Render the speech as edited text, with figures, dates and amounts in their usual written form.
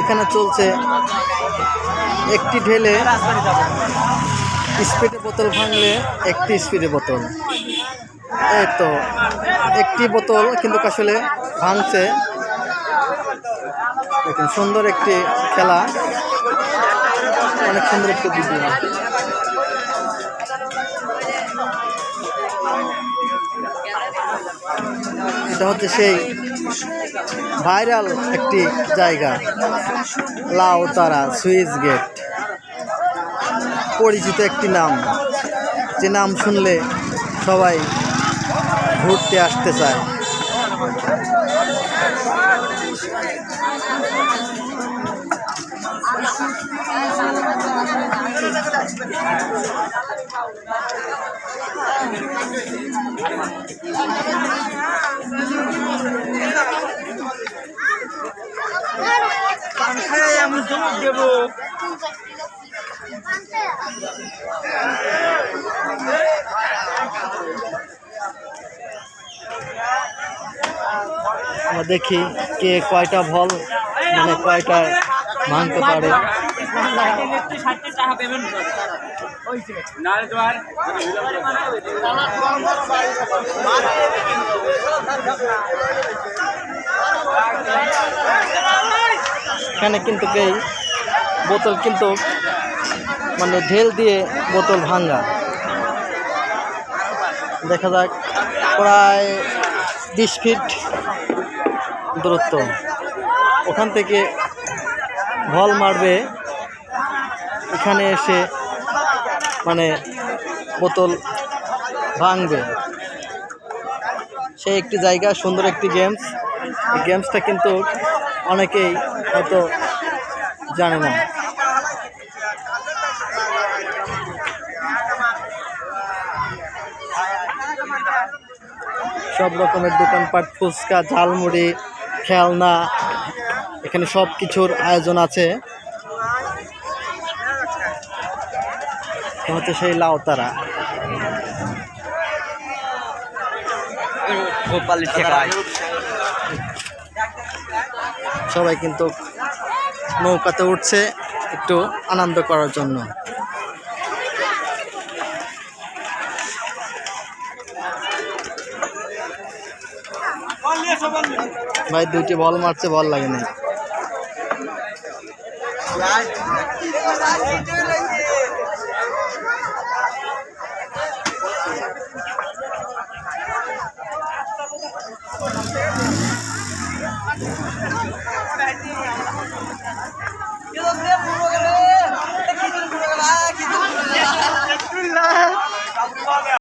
এখানে চলছে একটি ঢেলে স্পিডে বোতল ভাঙলে একটি স্পিডে বোতল। এই তো একটি বোতল কিন্তু আসলে ভাঙছে। দেখুন সুন্দর একটি খেলা, অনেক সুন্দর একটি ভিডিও। এটা হচ্ছে সেই ভাইরাল একটি জায়গা, লাউতারা সুইচ গেট। পরিচিত একটি নাম, যে নাম শুনলে সবাই ঘুরতে আসতে চায়। আমরা দেখি কে কয়টা বল মানে কয়টা ভাঙতে পারে। এখানে কিন্তু এই বোতল কিন্তু মানে ঢেল দিয়ে বোতল ভাঙা। দেখা যাক প্রায় 20 ফিট দূরত্ব, ওখান থেকে বল মারবে, এখানে এসে মানে বোতল ভাঙবে। সেই একটি জায়গা, সুন্দর একটি গেমস। এই গেমসটা কিন্তু অনেকেই হয়তো জানে না। সব রকমের দোকানপাট, ফুচকা, ঝালমুড়ি, খেলনা, এখানে সব কিছুর আয়োজন আছে। হচ্ছে সেই লাউতারা। সবাই কিন্তু নৌকাতে উঠছে একটু আনন্দ করার জন্য। ভাই দুইটি বল মারছে, বল লাগে না।